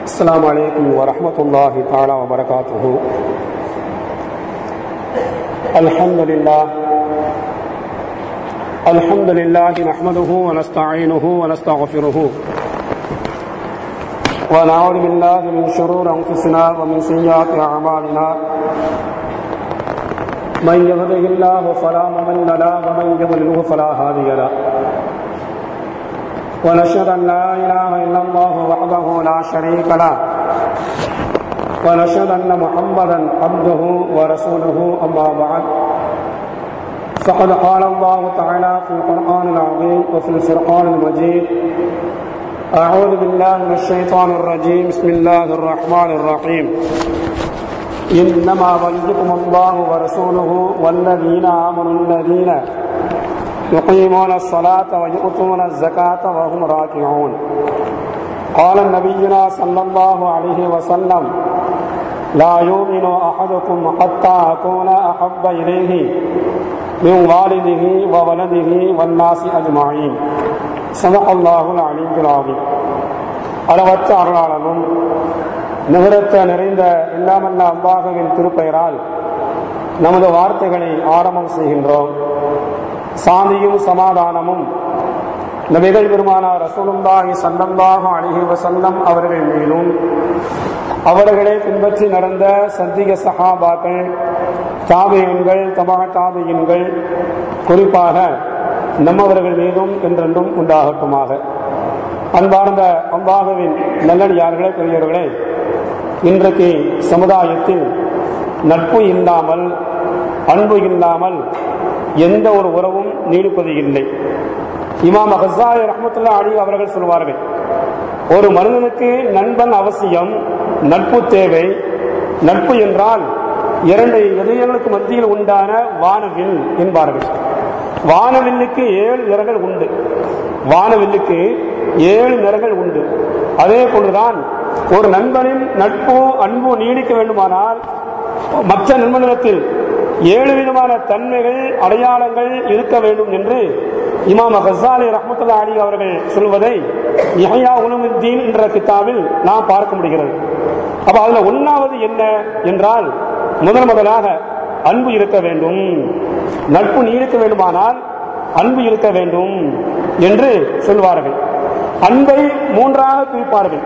السلام عليكم ورحمة الله تعالى وبركاته. الحمد لله نحمده ونستعينه ونستغفره ونعوذ بالله من شرور أنفسنا ومن سيئات أعمالنا. من يهده الله فلا مضل له ومن يضلل فلا هادي له. ونشهد أن لا إله إلا الله وحده لا شريك له ونشهد أن محمدا عبده ورسوله. أما بعد، فقد قال الله تعالى في القرآن العظيم وفي الفرقان المجيد: أعوذ بالله من الشيطان الرجيم. بسم الله الرحمن الرحيم. إنما وليكم الله ورسوله والذين آمنوا الذين يقيمون الصلاة ويؤتون الزكاة وهم راكعون. قال نبينا صلى الله عليه وسلم: لا يؤمن أحدكم حتى أكون أحب إليه من والده وولده والناس أجمعين. صدق الله العلي العظيم. அளவற்ற அருளாளனும் நிகரத்த நிறைந்த இல்லாமல்ல அல்லாஹ்வின் திருப்பெயரால் நமது வார்த்தைகளை ஆரம்பம் செய்கின்றோம். சாந்தியும் சமாதானமும் நபிகள் பெருமானார் ரசூலுல்லாஹி ஸல்லல்லாஹு அலைஹி வஸல்லம் அவர்கள் மீதும் அவர்களை பின்பற்றி நடந்த சத்திய சஹாபாக்கள், தாபியீன்கள், தபா தாபியீன்கள், குறிப்பாக நம்மவர்கள் மீதும் என்றென்றும் உண்டாகட்டுமாக. அன்பார்ந்த அல்லாஹ்வின் நல்லடியார்களே, பெரியவர்களே, இன்றைக்கு சமுதாயத்தில் நட்பு இல்லாமல், அன்பு இல்லாமல் எந்த ஒரு உறவும் நீடிப்பது இல்லை. இமாம் கஸ்ஸாலி ரஹ்மத்துல்லாஹி அலைஹி அவர்கள் சொல்வார்கள், ஒரு மனிதனுக்கு நண்பன் அவசியம், நட்பு தேவை. நட்பு என்றால் இரண்டு இதயங்களுக்கு மத்தியில் உண்டான வானவில் என்பார்கள். வானவில்லுக்கு 7 நிறங்கள் உண்டு. வானவில்லுக்கு 7 நிறங்கள் உண்டு. அதே போன்றுதான் ஒரு நண்பனின் நட்பு, அன்பு நீடிக்க வேண்டுமானால் மற்ற நண்பனிடத்தில் 7 விதமான தன்மைகள், அடையாளங்கள் இருக்க வேண்டும் என்று இமாம் கஸ்ஸாலி ரஹ்மத்துல்லாஹி அலைஹி அவர்கள் சொல்வதை இஹ்யா உலூமுத்தீன் என்ற கிதாபில் நாம் பார்க்க முடிகிறது. அப்ப அதுல ஒன்னாவது என்ன என்றால், முதலாக அன்பு இருக்க வேண்டும். நட்பு நீடிக்க வேண்டுமானால் அன்பு இருக்க வேண்டும் என்று சொல்வார்கள். அன்பை 3ஆக பிரிப்பார்கள்.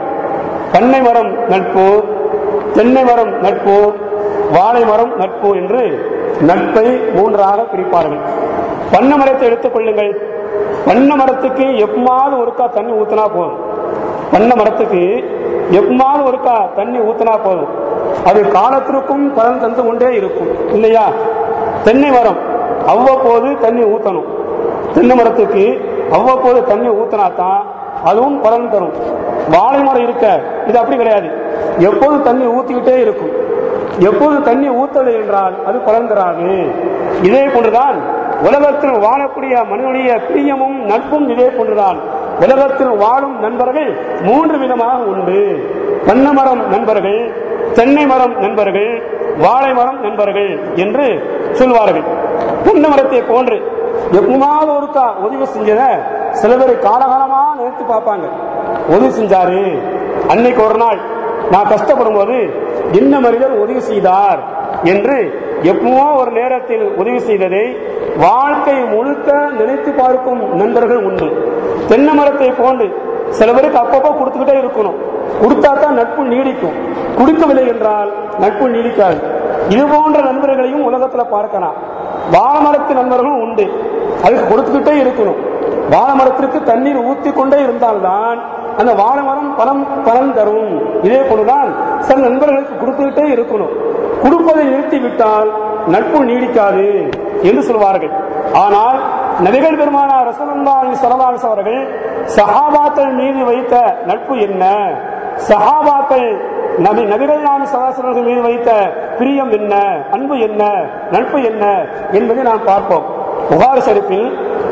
பண்ணை மரம் நட்பு, தென்னை மரம் நட்பு, வாழை மரம் நட்பு என்று நட்பை 3ஆக பிரிப்பார்கள். பண்ணை மரத்தை எடுத்துக் கொள்ளுங்கள். பண்ணை மரத்துக்கு எப்பமாவது ஒருக்கா தண்ணி ஊத்தினா போதும். பண்ணை மரத்துக்கு எப்பமாவது ஒருக்கா தண்ணி ஊத்தினா போதும், அது காலத்திற்கும் பலன் தந்து கொண்டே இருக்கும், இல்லையா? தென்னை மரம் அவ்வப்போது தண்ணி ஊத்தணும். தென்னை மரத்துக்கு அவ்வப்போது தண்ணி ஊத்தினாத்தான் அதுவும் பலன் தரும். வாழை மரம் இருக்க இது அப்படி கிடையாது, எப்போது தண்ணி ஊத்திக்கிட்டே இருக்கும். எப்போது தண்ணி ஊத்தலை என்றால் அது பலன் தராது. இதே போன்றுதான் உலகத்தில் வாழக்கூடிய மனிதனுடைய பிரியமும் நட்பும் இதே போன்றுதான். உலகத்தில் வாழும் நண்பர்கள் 3 விதமாக உண்டு. பண்ணை மரம் நண்பர்கள், தென்னை மரம் நண்பர்கள், வாழை மரம் நண்பர்கள் என்று சொல்வார்கள். தென்னை மரத்தை போன்று எப்பமாவது ஒருக்கா உதவி செஞ்சத சில பேர் காலகாலமா நினைத்து பார்ப்பாங்க. உதவி செஞ்சாரு, அன்னைக்கு ஒரு நாள் நான் கஷ்டப்படும் போது என்ன மனிதர் உதவி செய்தார் என்று எப்பவோ ஒரு நேரத்தில் உதவி செய்ததை வாழ்க்கை முழுக்க நினைத்து பார்க்கும் நண்பர்கள் உண்டு. தென்னை மரத்தை போன்று சில பேருக்கு அப்பப்போ கொடுத்துக்கிட்டே இருக்கணும். கொடுத்தா தான் நட்பு நீடிக்கும். கொடுக்கவில்லை என்றால் நட்பு நீடிக்காது. இது போன்ற நண்பர்களையும் உலகத்துல பார்க்கலாம். வாழை மரத்து நண்பர்களும் உண்டு. அதுக்கு கொடுத்துக்கிட்டே இருக்கணும். வாழை மரத்திற்கு தண்ணீர் ஊத்தி கொண்டே இருந்தால்தான் அந்த வாழை மரம் பலன் தரும். இதே போலதான் சில நண்பர்களுக்கு கொடுத்துக்கிட்டே இருக்கணும். கொடுப்பதை நிறுத்திவிட்டால் நட்பு நீடிக்காது என்று சொல்வார்கள். ஆனால் நபிகள் பெருமானார் ரசூலுல்லாஹி ஸல்லல்லாஹு அலைஹி அவர்கள் சஹாபாக்கள் மீது வைத்த நட்பு என்ன, சஹாபாக்கள் நபிகள் நாயகம் ஸல்லல்லாஹு அலைஹி வஸல்லம் மீது வைத்த பிரியம் என்ன, அன்பு என்ன, நட்பு என்ன என்பதை நாம் பார்ப்போம். புகாரி ஷரீஃபில்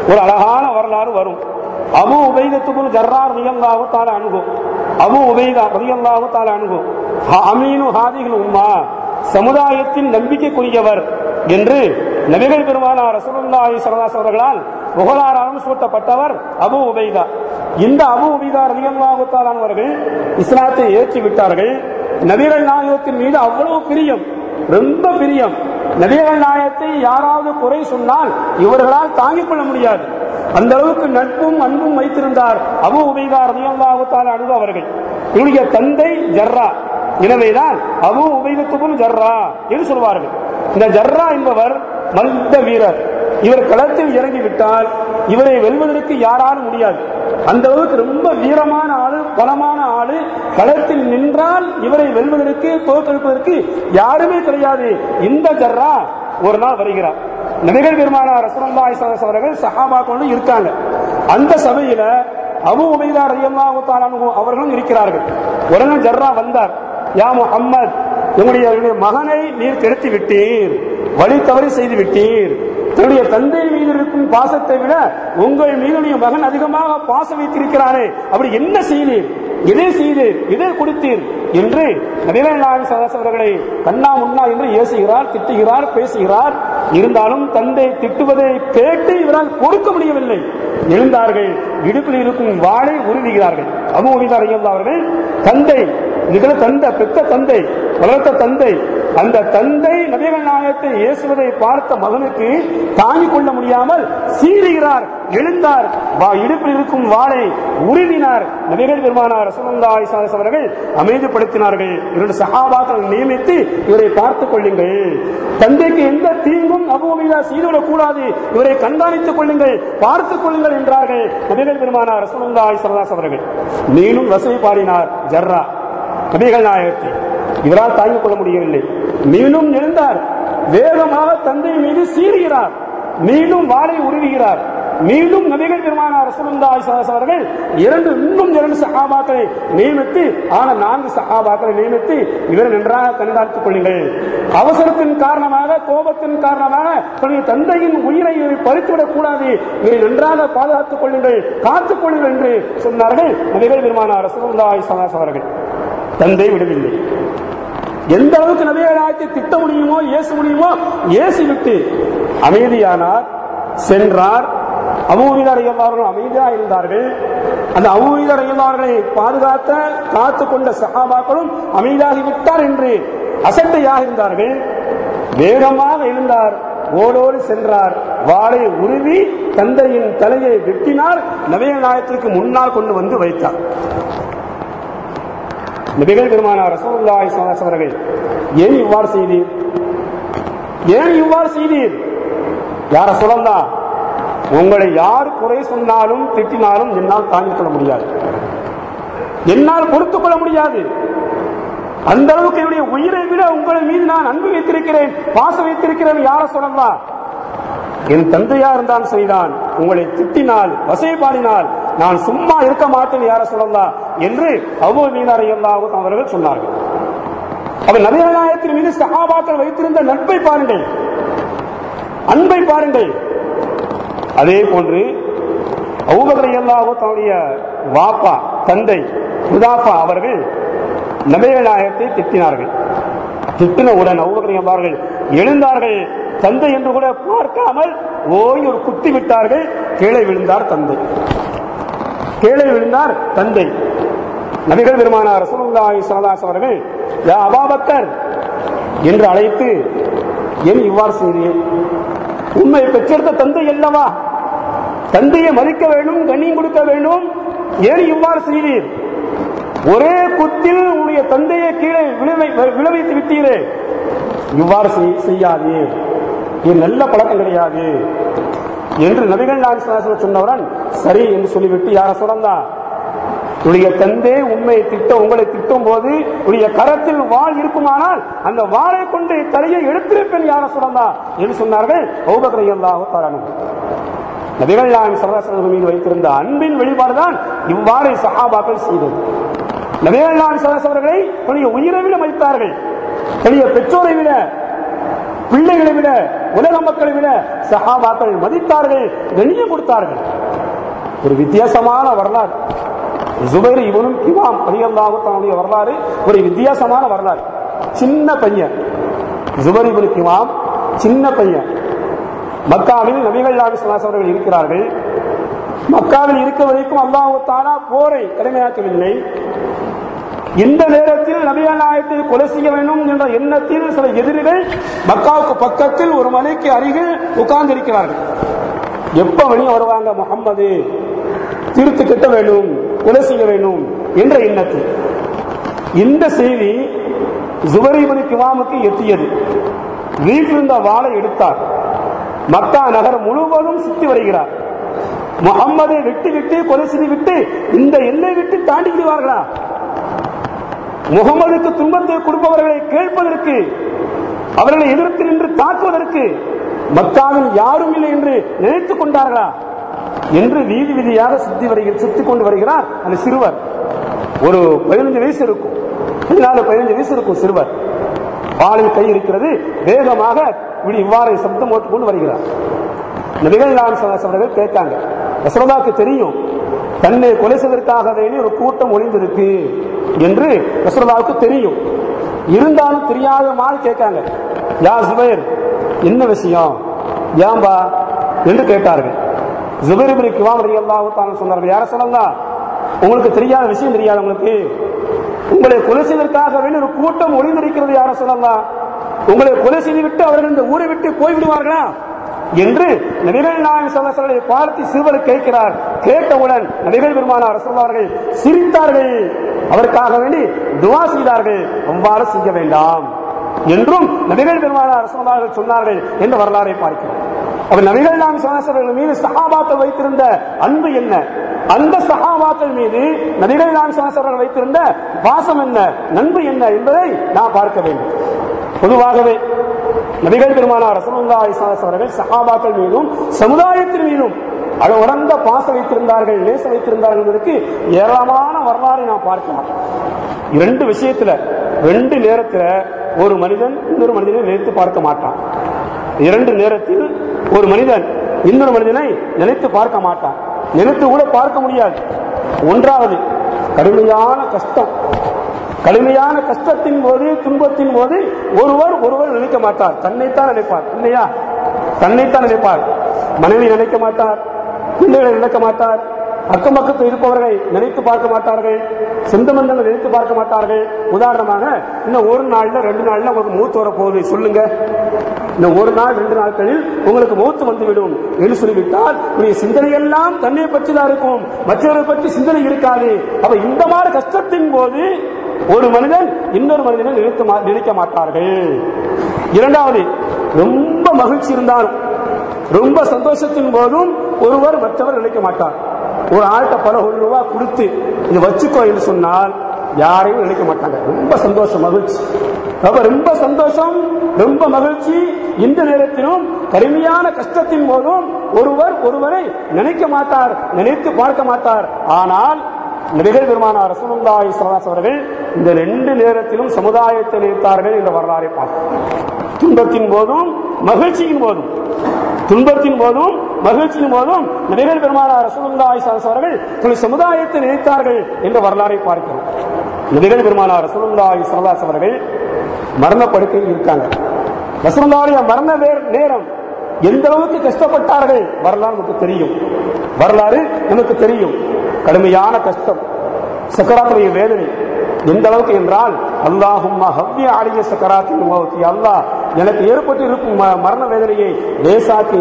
ஒரு அழகான வரலாறு வரும். அபூ உபைதா இப்னு ஜர்ரார் ரலியல்லாஹு தஆலா அன்ஹு, அபூ உபைதா ரலியல்லாஹு தஆலா அன்ஹு அமீனு ஹாதிஹில் உம்மா, சமுதாயத்தின் நம்பிக்கைக்குரியவர் என்று நபிகள் பெருமானார் ரசூலுல்லாஹி ஸல்லல்லாஹு அலைஹி அவர்களால் புகழாரம் சூட்டப்பட்டவர் அபூ உபைதா. இந்த அபூ உபைதா ரலியல்லாஹு தஆலா அவர்கள் இஸ்லாத்தை ஏற்றி விட்டார்கள். நபிகள் நாயகத்தின் மீது அவ்வளவு பிரியம், ரொம்ப பிரியம். நபிகள் நாயகத்தை யாராவது குறை சொன்னால் இவர்களால் தாங்கிக் கொள்ள முடியாது. அந்த அளவுக்கு நட்பும் அன்பும் வைத்திருந்தார் அபூ உபைதா ரலியல்லாஹு தஆலா அன்ஹு அவர்கள். இவருடைய தந்தை ஜர்ரா, எனவேதான் அபூ உபைதத்துல் ஜர்ரா என்று சொல்வார்கள். இந்த ஜர்ரா என்பவர் மல்த வீரர். இவர் களத்தில் இறங்கிவிட்டால் இவரை வெல்வதற்கு யாராலும் முடியாது. அந்த அளவுக்கு ரொம்ப வீரமான ஆளு, பலமான ஆளு. களத்தில் நின்றால் இவரை வெல்வதற்கு, தோற்கடிப்பதற்கு யாருமே கிடையாது. இந்த ஜர்ரா ஒரு நாள் வருகிறார். நபிகள் பெருமானார் ரசூலுல்லாஹி ஸல்லல்லாஹு அலைஹி அவர்கள் சஹாபாக்களோடு இருக்காங்க. அந்த சபையில அபூ உபைதா ரலியல்லாஹு தஆலா அன்ஹு அவர்களும் இருக்கிறார்கள். உடனே ஜர்ரா வந்தார். யா முஹம்மத், உங்களுடைய மகனை நீர் கெடுத்து விட்டீர், வழி தவறி செய்து விட்டீர். தன்னுடைய தந்தை மீது இருக்கும் பாசத்தை விட உங்கள் மீதுடைய மகன் அதிகமாக பாசம் வைத்திருக்கிறாரே, அப்படி என்ன செய்தீர், எதை செய்தீர், எதை கொடுத்தீர் என்று நபிகள் நாயகம் ஸல்லல்லாஹு அலைஹி அவர்களை கண்ணா முன்னா என்று ஏசுகிறார், திட்டுகிறார், பேசுகிறார். இருந்தாலும் தந்தை திட்டுவதை கேட்டு இவரால் பொறுக்க முடியவில்லை. எழுந்தார்கள், இடுப்பில் இருக்கும் வாளை உருவுகிறார்கள். அபூ உபைதா ரலியல்லாஹு அவர்கள் தந்தை, தந்தை, பெற்ற தந்தை, வளர்த்த தந்தை, அந்த தந்தை நபிகள் நாயகத்தை ஏசுவதை பார்த்த மகனுக்கு தாங்கிக் கொள்ள முடியாமல் சீறுகிறார். எழுந்தார், இடுப்பில் இருக்கும் வாளை உருவினார். நபிகள் பெருமானார் ரசூலுல்லாஹி ஸல்லல்லாஹு அலைஹி அவர்கள் அமைதிப்படுத்தினார்கள். 2 சஹாபாக்கள் நியமித்து இவரை பார்த்துக் கொள்ளுங்கள், தந்தைக்கு எந்த தீங்கும் அபூ உபைதா செய்துவிடக் கூடாது, இவரை கண்காணித்துக் கொள்ளுங்கள், பார்த்துக் கொள்ளுங்கள் என்றார்கள் நபிகள் பெருமானார் ரசூலுல்லாஹி ஸல்லல்லாஹு அலைஹி அவர்கள். மேலும் வசை பாடினார் ஜர்ரா நபிகள் நாயகத்தை. இவரால் தாங்கிக் கொள்ள முடியவில்லை. மீண்டும் எழுந்தார், வேகமாக தந்தை மீது சீறுகிறார், மீண்டும் வாளை உருவுகிறார். மீண்டும் நபிகள் பெருமானார் ரசூலுல்லாஹி ஸல்லல்லாஹு அலைஹி அவர்கள் இன்னும் 2 சஹாபாக்களை நியமித்து, 4 சஹாபாக்களை நியமித்து இவரை நன்றாக கண்காணித்துக் கொள்ளுங்கள். அவசரத்தின் காரணமாக, கோபத்தின் காரணமாக தன்னுடைய தந்தையின் உயிரை பறித்துவிடக் கூடாது, இவரை நன்றாக பாதுகாத்துக் கொள்ளுங்கள், காத்துக் கொள்ளுங்கள் என்று சொன்னார்கள் நபிகள் பெருமானார் ரசூலுல்லாஹி ஸல்லல்லாஹு அலைஹி அவர்கள். தந்தை விடவில்லை. எந்த அளவுக்கு நபிகள் நாயகத்தை திட்ட முடியுமோ, ஏச முடியுமோ ஏசிவிட்டு அமைதியானார், சென்றார். அபூ உபைதா ரலியல்லாஹு அவர்கள் அமைதியாக இருந்தார்கள். அந்த அபூ உபைதா ரலியல்லாஹு அவர்களை பாதுகாத்த, காத்துக் கொண்ட சஹாபாக்களும் அமைதியாகிவிட்டார் என்று அசட்டையாக இருந்தார்கள். வேகமாக எழுந்தார், ஓடோடு சென்றார், வாளை உருவி தந்தையின் தலையை வெட்டினார். நபிகள் நாயகத்திற்கு முன்னால் கொண்டு வந்து வைத்தார். நபிகள் பெருமானார் ரசூலுல்லாஹி ஸல்லல்லாஹு அலைஹி அவர்கள், ஏன் இவ்வாறு செய்தீர், ஏன் இவ்வாறு செய்தீர்? யார சொல்லலாம், உங்களை யார் குறை சொன்னாலும் திட்டினாலும் என்னால் தாங்கிக் கொள்ள முடியாது, என்னால் பொறுத்துக் கொள்ள முடியாது. அந்த அளவுக்கு என்னுடைய உயிரை விட உங்கள் மீது நான் அன்பு வைத்திருக்கிறேன், பாசம் வைத்திருக்கிறேன். யார சொல்லலாம், என் தந்தையா இருந்தான் செய்தான், உங்களை திட்டினால், வசைபாடினால் நான் சும்மா இருக்க மாட்டேன் யார சொல்லலாம் என்று அபூ உபைதா ரலியல்லாஹு அவர்கள் சொன்னார்கள். அவர் நபிகள் நாயகத்தின் மீது சஹாபாக்கள் வைத்திருந்த நட்பை பாருங்கள், அன்பை பாருங்கள். அதே போன்று அபூபக்கர் ரலியல்லாஹு தன்னுடைய வாப்பா, தந்தை ஹுதாஃபா அவர்கள் நபிகள் நாயகத்தை திட்டினார்கள். திட்டினவுடன் அபூபக்கர் ரலியல்லாஹு அவர்கள் எழுந்தார்கள், தந்தை என்று கூட பார்க்காமல் ஓய் ஒரு குத்தி விட்டார்கள். கீழே விழுந்தார் தந்தை, கீழே விழுந்தார் தந்தை. நபிகள் பெருமானார் ரசூலுல்லாஹி ஸல்லல்லாஹு அலைஹி அவர்கள், யா அபூபக்கர் என்று அழைத்து, ஏன் இவ்வாறு செய்தீர், உண்மை பெற்றெடுத்த தந்தை அல்லவா, தந்தையை மதிக்க வேண்டும், கண்ணியம் கொடுக்க வேண்டும், ஏன் இவ்வாறு செய்தீர், ஒரே குத்தில் உன்னுடைய தந்தையை கீழே விளைவித்து விட்டீரே, இவ்வாறு செய்யாதீர், இது நல்ல பழக்கம் கிடையாது என்று நபிகள் நாயகம் சொன்னவுடன் சரி என்று சொல்லிவிட்டு, யார சொல்லா, உடைய தந்தை உண்மையை உங்களை திட்டும் போது உடைய கரத்தில் வாள் இருக்குமானால் அந்த வாளை கொண்டு தலையை எடுத்திருப்பேன் யார சொல்லா என்று சொன்னார்கள் அபூபக்கர் ரலியல்லாஹு தஆலா அன்ஹு. நபிகள் நாயகம் ஸல்லல்லாஹு அலைஹி வஸல்லம் மீது வைத்திருந்த அன்பின் வெளிப்பாடுதான் இவ்வாறு சஹாபாக்கள் செய்தது. நபிகள் நாயகம் ஸல்லல்லாஹு அலைஹி அவர்களை தன்னுடைய உயிரை விட மதித்தார்கள், தன்னுடைய பெற்றோரை விட, பிள்ளைகளை விட, உலக மக்களை விட சஹாபாக்கள் மதித்தார்கள், கண்ணியம் கொடுத்தார்கள். ஒரு வித்தியாசமான வரலாறு ஜுபைர் இப்னு இமாம் ரலியல்லாஹு தஆலா வரலாறு, ஒரு வித்தியாசமான வரலாறு. சின்ன பையன் ஜுபைர் இப்னு இமாம், சின்ன பையன், மக்காவில் நபிகள் நாயகம் ஸல்லல்லாஹு அலைஹி வஸல்லம் இருக்கிறார்கள். மக்காவில் இருக்க வரைக்கும் அல்லாஹ் தஆலா போரை கடுமையாக்கவில்லை. இந்த நேரத்தில் நபிகள் நாயகத்தை கொலை செய்ய வேண்டும் என்ற எண்ணத்தில் சில எதிரிகள் மக்காவுக்கு பக்கத்தில் ஒரு மலைக்கு அருகில் உட்கார்ந்து இருக்கிறார்கள். எப்ப வெளியே வருவாங்க, முஹம்மது தீர்த்து கட்ட வேண்டும், கொலை செய்ய வேண்டும் என்ற எண்ணத்தில். இந்த செய்தி ஜுபைர் இப்னு கிவாமுக்கு எட்டியது. வீட்டில் இருந்த வாளை எடுத்தார். மக்கா நகரம் முழுவதும் சுற்றி வருகிறார். முஹம்மதை விட்டு விட்டு கொலை செய்து விட்டு இந்த எல்லை விட்டு தாண்டி விடுவார்களா? முகமதுக்கு துன்பத்தை கொடுப்பவர்களை கேட்பதற்கு, அவர்களை எதிர்த்து நின்று தாக்குவதற்கு மக்காவில் யாரும் இல்லை என்று நினைத்துக் கொண்டார்களா என்று வீதி வீதியாக சுத்திக் கொண்டு வருகிறார் அந்த சிறுவர். ஒரு 15 வயசு இருக்கும், 14-15 வயசு இருக்கும் சிறுவர். பாலில் கை இருக்கிறது. வேகமாக இவ்வாறு சப்தம் போட்டுக்கொண்டு வருகிறார். நபிகள் நாயகம் ஸல்லல்லாஹு அலைஹி வஸல்லம் கேட்டாங்க. ரசூலுல்லாஹ்வுக்கு தெரியும் தன்னை கொலை செய்வதற்காக வேண்டி ஒரு கூட்டம் ஒளிந்திருக்கு என்று ரசூலுல்லாஹ்வுக்கு தெரியும். இருந்தாலும் தெரியாத மாதிரி கேட்காங்க. யா ஜுபைர், என்ன விஷயம், ஏம்பா என்று கேட்டார்கள். ஜுபைர் இப்னு கிவாம் ரலியல்லாஹு தஆலா சொன்னார்கள், யா ரசூலல்லாஹ், உங்களுக்கு தெரியாத விஷயம் தெரியாது, உங்களுக்கு உங்களை கொலை செய்வதற்காக வேண்டி ஒரு கூட்டம் ஒளிந்திருக்கிறது யா ரசூலல்லாஹ், உங்களை கொலை செய்துவிட்டு அவர்கள் இந்த ஊரை விட்டு போய்விடுவார்களா என்று நபிகள் நாயகம் ஸல்லல்லாஹு அலைஹி வஸல்லம் பார்த்து சிறுவர் கேட்கிறார். கேட்டவுடன் நபிகள் பெருமானார் ரசூலுல்லாஹ் அவர்கள் சிரித்தார்கள். அதற்காக வேண்டி துஆ செய்தார்கள். அவ்வாறு செய்ய வேண்டாம் என்றும் நபிகள் பெருமானார் ரசூலுல்லாஹ் அவர்கள் சொன்னார்கள் என்ற வரலாறை பார்க்கிறோம். அவர் நபிகள் நாயகம் ஸல்லல்லாஹு அலைஹி வஸல்லம் மீது சஹாபாக்கள் வைத்திருந்த அன்பு என்ன, அந்த சஹாபாக்கள் மீது நபிகள் நாயகம் ஸல்லல்லாஹு அலைஹி வஸல்லம் வைத்திருந்த பாசம் என்ன, நண்பு என்ன என்பதை நாம் பார்க்க வேண்டும். பொதுவாகவே நபிகள் பெருமானார் ரசூலுல்லாஹி ஸல்லல்லாஹு அலைஹி வஸல்லம் அவர்கள் சஹாபாக்கள் மீதும் சமுதாயத்தின் மீதும் அளவுறந்த பாசம் வைத்திருந்தார்கள், நேசம் வைத்திருந்தார்கள் என்பதற்கு ஏராளமான வரலாறை நாம் பார்க்கலாம். 2 விஷயத்துல, 2 நேரத்தில் ஒரு மனிதன் இன்னொரு மனிதனை நினைத்து பார்க்க மாட்டான். 2 நேரத்தில் ஒரு மனிதன் இன்னொரு மனிதனை நினைத்து பார்க்க மாட்டான், நினைத்து கூட பார்க்க முடியாது. ஒன்றாவது கடுமையான கஷ்டம், கடுமையான கஷ்டத்தின் போது, துன்பத்தின் போது ஒருவர் நினைக்க மாட்டார், தன்னைத்தான் நினைப்பார். இல்லையா? தன்னைத்தான் நினைப்பார். மனைவி நினைக்க மாட்டார், பிள்ளைகளை நினைக்க மாட்டார், அக்கம் பக்கத்தில் இருப்பவர்களை நினைத்து பார்க்க மாட்டார்கள், சொந்த பந்தங்களை நினைத்து பார்க்க மாட்டார்கள். உதாரணமாக, இன்னும் 1 நாள்ல 2 நாள்ல உங்களுக்கு மூத்து வர போகுது சொல்லுங்க, இன்னும் 1 நாள் 2 நாட்களில் உங்களுக்கு மூத்து வந்துவிடும் என்று சொல்லிவிட்டால் உடைய சிந்தனையெல்லாம் தன்னை பற்றி தான் இருக்கும், மற்றவர்களை பற்றி சிந்தனை இருக்காது. அப்ப இந்த மாதிரி கஷ்டத்தின் போது ஒரு மனிதன் இன்னொரு மனிதனை நினைக்க மாட்டார்கள். இரண்டாவது, ரொம்ப மகிழ்ச்சி இருந்தாலும் ரொம்ப சந்தோஷத்தின் போதும் ஒருவர் மற்றவர் நினைக்க மாட்டார். ஒரு ஆள்கிட்ட பல ₹1 கொடுத்து இது வச்சுக்கோ என்று சொன்னால் யாரையும் நினைக்க மாட்டாங்க. ரொம்ப சந்தோஷம், மகிழ்ச்சி. அப்ப ரொம்ப சந்தோஷம், ரொம்ப மகிழ்ச்சி. இந்த நேரத்திலும் கடுமையான கஷ்டத்தின் போதும் ஒருவரை நினைக்க மாட்டார், நினைத்து பார்க்க மாட்டார். ஆனால் நபிகள் பெருமானார் ரசூலுல்லாஹி ஸல்லல்லாஹு அலைஹி வஸல்லம் அவர்கள் இந்த 2 நேரத்திலும் சமுதாயத்தை நினைத்தார்கள் என்ற வரலாறை பார்க்கிறோம். துன்பத்தின் போதும் மகிழ்ச்சியின் போதும், துன்பத்தின் போதும் மகிழ்ச்சியின் போதும் நபிகள் பெருமானார் ரசூலுல்லாஹி ஸல்லல்லாஹு அலைஹி வஸல்லம் அவர்கள் தங்கள் சமுதாயத்தை நினைத்தார்கள் என்ற வரலாறை பார்க்கிறோம். நபிகள் பெருமானார் ரசூலுல்லாஹி ஸல்லல்லாஹு அலைஹி வஸல்லம் அவர்கள் மரணப்படுக்கையில் இருக்காங்க. ரசூலுல்லாஹுடைய மரண நேரம் எந்த அளவுக்கு கஷ்டப்பட்டார்கள் வரலாறு நமக்கு தெரியும். வரலாறு நமக்கு தெரியும். கடுமையான கஷ்டம், சக்கராத்துடைய வேதனை எந்த அளவுக்கு என்றால், அல்லாஹும்ம ஹவ்வி அலைய சக்கராத்தின் மௌத், அல்லாஹ் எனக்கு ஏற்பட்டு இருக்கும் மரண வேதனையை லேசாக்கி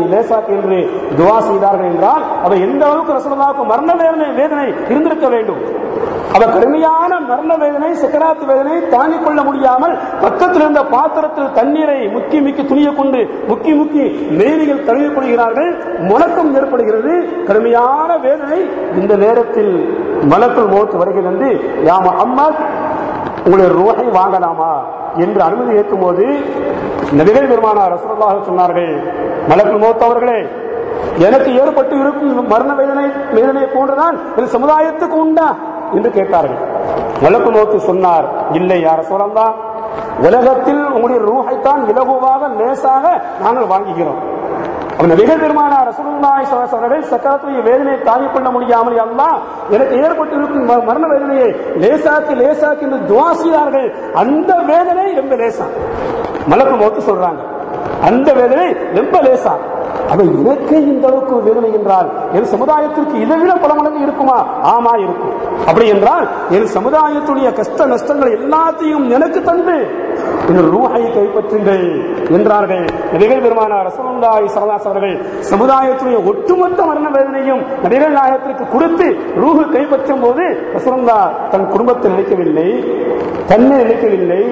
என்று துஆ செய்தார்கள் என்றால் அவ எந்த அளவுக்கு ரசூலுல்லாஹ்வுக்கு மரண வேதனை இருந்திருக்க வேண்டும். அவ கடுமையான மரண வேதனை, சக்கராத்து வேதனை தாங்கிக் கொள்ள முடியாமல் பக்கத்தில் இருந்த பாத்திரத்தில் தண்ணீரை முக்கி துணியை கொண்டு முக்கி மேனிகள் தழுவிக் கொள்கிறார்கள். முழக்கம் ஏற்படுகிறது, கடுமையான வேதனை. இந்த நேரத்தில் மலக்குல் மௌத் வருகிறது. யா முஹம்மத், உங்களுடைய ரூஹை வாங்கலாமா என்று அனுமதி ஏற்கும் போது நபிகள் பெருமானார் ரசூலுல்லாஹி சொன்னார்கள், மலக்குல் மௌத் அவர்களே, எனக்கு ஏற்பட்டு இருக்கும் மரண வேதனை போன்றுதான் இந்த சமுதாயத்துக்கு உண்டா என்று கேட்டார்கள். மலக்குல் மௌத் சொன்னார், இல்லை யா ரசூலல்லாஹ், உலகத்தில் உங்களுடைய ரூஹைத்தான் இலகுவாக லேசாக நாங்கள் வாங்குகிறோம். நபிகள் பெருமானார் ரசூலுல்லாஹி ஸல்லல்லாஹு அலைஹி வஸல்லம் சக்கராத்துடைய வேதனையை தாங்கிக் கொள்ள முடியாமல் அல்லாஹ் எனக்கு ஏற்பட்டிருக்கும் மரண வேதனையை லேசாக்கி என்று துஆ செய்தார்கள். அந்த வேதனை ரொம்ப லேசா. மலக்குல் மௌத் சொல்றாங்க, அந்த வேதனை ரொம்ப லேசா. அதை எனக்கே இந்த அளவுக்கு வேதனை என்றால் என் சமுதாயத்திற்கு இதை விட பல மடங்கு இருக்குமா? ஆமா இருக்கும். அப்படி என்றால் என் சமுதாயத்துடைய கஷ்ட நஷ்டங்கள் எல்லாத்தையும் எனக்கு தந்து என் ரூஹை கைப்பற்றுங்கள் என்றார்கள் நபிகள் பெருமானார் ரசூலுல்லாஹி ஸல்லல்லாஹு அலைஹி வஸல்லம். சமுதாயத்துடைய ஒட்டுமொத்த மரண வேதனையும் நபிகள் நாயகத்திற்கு கொடுத்து ரூஹை கைப்பற்றும் போது ரசூலுல்லாஹ் தன் குடும்பத்தை நினைக்கவில்லை, தன்னை நினைக்கவில்லை,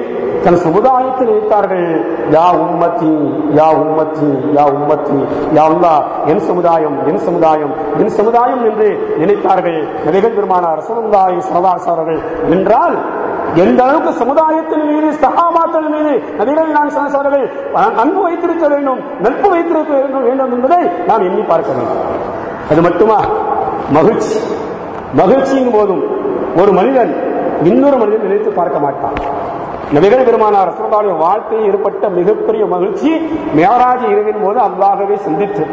தன் சமுதாயத்தை நினைத்தார்கள். யா உம்மத்தி யா உம்மத்தி யா உம்மத்தி, யா அல்லாஹ் என் சமுதாயம் என் சமுதாயம் என் சமுதாயம் என்று நினைத்தார்கள் நபிகள் பெருமானார் ரசூலுல்லாஹி ஸல்லல்லாஹு அலைஹி வஸல்லம். என்றால் எந்த அளவுக்கு சமுதாயத்தின் மீது சஹாபாக்கள் மீது நபிகள் நாயகம் அன்பு வைத்திருக்க வேண்டும், நட்பு வைத்திருக்க வேண்டும் என்பதை நாம் எண்ணி பார்க்க வேண்டும். அது மட்டுமா? மகிழ்ச்சி மகிழ்ச்சியின் போதும் ஒரு மனிதன் இன்னொரு மனிதன் நினைத்து பார்க்க மாட்டான். நபிகள் பெருமானார் ரசூலுல்லாஹி வாழ்க்கையில் ஏற்பட்ட மிகப்பெரிய மகிழ்ச்சி மிஅராஜ் இரவின் போது அல்லாஹ்வை சந்தித்து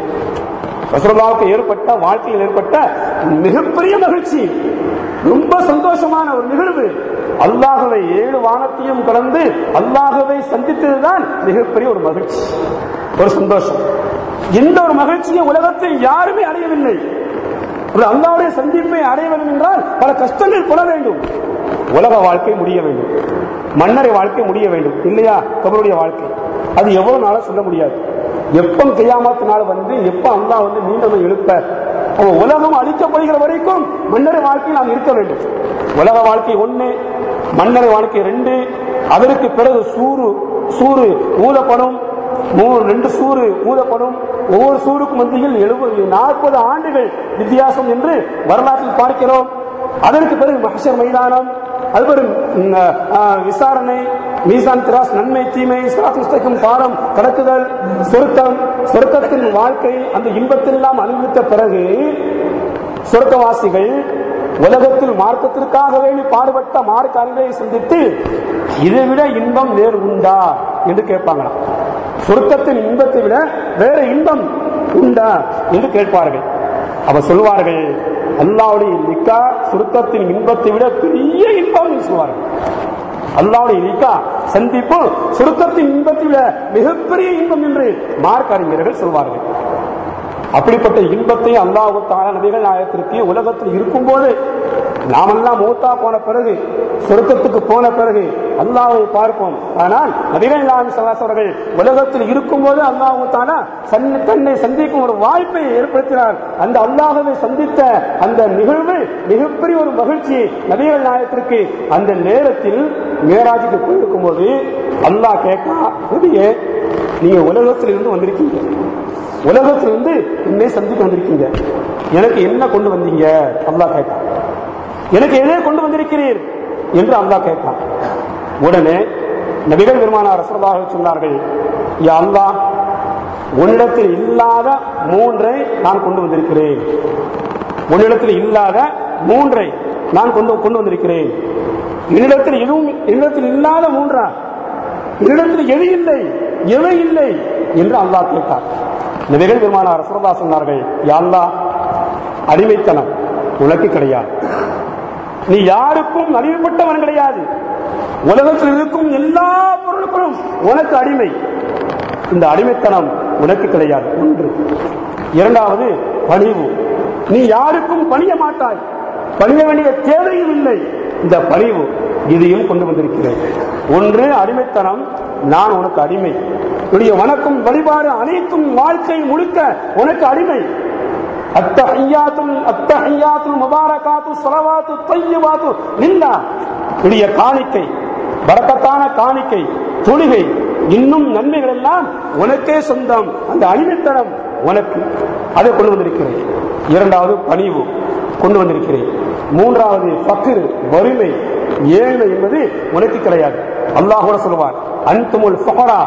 ரசூலுல்லாஹ்வுக்கு ஏற்பட்ட வாழ்க்கையில் ஏற்பட்ட மிகப்பெரிய மகிழ்ச்சி, ரொம்ப சந்தோஷமான ஒரு நிகழ்வு. அல்லாஹ்வை 7 வானத்தையும் கடந்து அல்லாஹ்வை சந்தித்ததுதான் மிகப்பெரிய ஒரு மகிழ்ச்சி, ஒரு சந்தோஷம். எந்த ஒரு மகிழ்ச்சியை உலகத்தில் யாருமே அடையவில்லை. அல்லாஹ்வுடைய சந்திப்பை அடைய வேண்டும் என்றால் பல கஷ்டங்கள் பட வேண்டும். உலக வாழ்க்கை முடிய வேண்டும், மன்னரை வாழ்க்கை முடிய வேண்டும் இல்லையா? கபருடைய வாழ்க்கை அது எவ்வளவு நாள சொல்ல முடியாது. எப்ப கியாமத் நாள் வந்து எப்ப அல்லாஹ் வந்து மீண்டும் எழுப்ப உலகம் அழிக்கப்படுகிற வரைக்கும் மன்னரை வாழ்க்கை நாம் இருக்க வேண்டும். உலக வாழ்க்கை 1, மன்னரை வாழ்க்கை 2, அதற்கு பிறகு சூறு ஊதப்படும், 2 சூறு ஊதப்படும். ஒவ்வொரு சூருக்கும் மத்தியில் 40 ஆண்டுகள் வித்தியாசம் என்று வரலாற்றில் பார்க்கிறோம். அதற்கு பிறகு மஹ்ஷர் மைதானம், அது விசாரணை, மீசான் திராஸ், நன்மை தீமை, சிராத் முஸ்தகிம் பாலம் கடக்குதல், சொர்க்கத்தின் வாழ்க்கை, அந்த இன்பத்தெல்லாம் அனுபவித்த பிறகு சொர்க்கவாசிகள் உலகத்தில் மார்க்கத்திற்காக வேண்டி பாடுபட்ட மார்க்க அறிவை சந்தித்து இதைவிட இன்பம் வேறு உண்டா என்று கேட்பாங்களாம். சொர்க்கத்தின் இன்பத்தை விட வேற இன்பம் உண்டா என்று கேட்பார்கள். அவ சொல்வார்கள், அல்லாஹ்வுடைய நிக்கா சொர்க்கத்தின் இன்பத்தை விட பெரிய இன்பம் என்று சொல்வார்கள். அல்லாஹ்வுடைய நிக்கா சந்திப்பு சொர்க்கத்தின் இன்பத்தை விட மிகப்பெரிய இன்பம் என்று மார்க்க அறிஞர்கள் சொல்வார்கள். அப்படிப்பட்ட இன்பத்தை அல்லாஹ் தஆலா நபிகள் நாயகத்திற்கு உலகத்தில் இருக்கும் போது, நாமெல்லாம் மூத்தா போன பிறகு சொர்க்கத்துக்கு போன பிறகு அல்லாஹ்வை பார்ப்போம். ஆனால் நபிகள் நாயகம் ஸல்லல்லாஹு அலைஹி வஸல்லம் உலகத்தில் இருக்கும் போது அல்லாஹ் தஆலா தன்னை சந்திக்கும் ஒரு வாய்ப்பை ஏற்படுத்தினார். அந்த அல்லாஹ்வை சந்தித்த அந்த நிகழ்வு மிகப்பெரிய ஒரு மகிழ்ச்சி நபிகள் நாயகத்திற்கு. அந்த நேரத்தில் மேராஜுக்கு போயிருக்கும் போது அல்லாஹ் கேட்கா, நபியே நீங்க உலகத்தில் இருந்து வந்திருக்கீங்க, உலகத்திலிருந்து என்னை சந்திக்க வந்திருக்கீங்க, எனக்கு என்ன கொண்டு வந்தீங்க? அல்லாஹ் கேட்டான். எனக்கு எதை கொண்டு வந்திருக்கிறீர் என்று அல்லாஹ் கேட்டான். உடனே நபிகள் பெருமானார் ரசூலுல்லாஹி சொன்னார்கள், யா அல்லாஹ், உன்னிடத்தில் இல்லாத 3 நான் கொண்டு வந்திருக்கிறேன். உன்னிடத்தில் இல்லாத 3 நான் கொண்டு வந்திருக்கிறேன். என்னிடத்தில் எதுவும், என்னிடத்தில் இல்லாத 3, என்னிடத்தில் எது இல்லை, எவை இல்லை என்று அல்லாஹ் கேட்டார். நபிகள் பெருமானார் ரசூலுல்லாஹி சொன்னார்கள், யா அல்லாஹ், அடிமைத்தனம் உனக்கு கிடையாது, நீ யாருக்கும் அடிமைப்பட்டவன் கிடையாது, உலகத்தில் இருக்கும் எல்லா பொருட்களும் உனக்கு அடிமை, இந்த அடிமைத்தனம் உனக்கு கிடையாது. 1. 2வது பணிவு, நீ யாருக்கும் பணிய மாட்டாய், பணிய வேண்டிய தேவையும் இல்லை, இந்த பணிவு இதையும் கொண்டு வந்திருக்கிறேன். 1 அடிமைத்தனம், நான் உனக்கு அடிமை, உடைய வணக்கம் வழிபாடு அனைத்தும் வாழ்க்கை முழுக்க உனக்கு அடிமை. அத்தஹியாத்துல் முபாரகாத்து ஸலவாத்து தய்யிபாத்து லில்லாஹ், உடைய காணிக்கை, பரக்கத்தான காணிக்கை, தொழுகை, இன்னும் நன்மைகள் எல்லாம் உனக்கே சொந்தம், அந்த அடிமைத்தனம் உனக்கு, அதை கொண்டு வந்திருக்கிறேன். 2வது பணிவு கொண்டு வந்திருக்கிறேன். 3வது ஃபக்ர், வறுமை, ஏழ்மை என்பது உனக்கு கிடையாது. அல்லாஹ் கூட சொல்வார், அன்துமுல் ஃபுகரா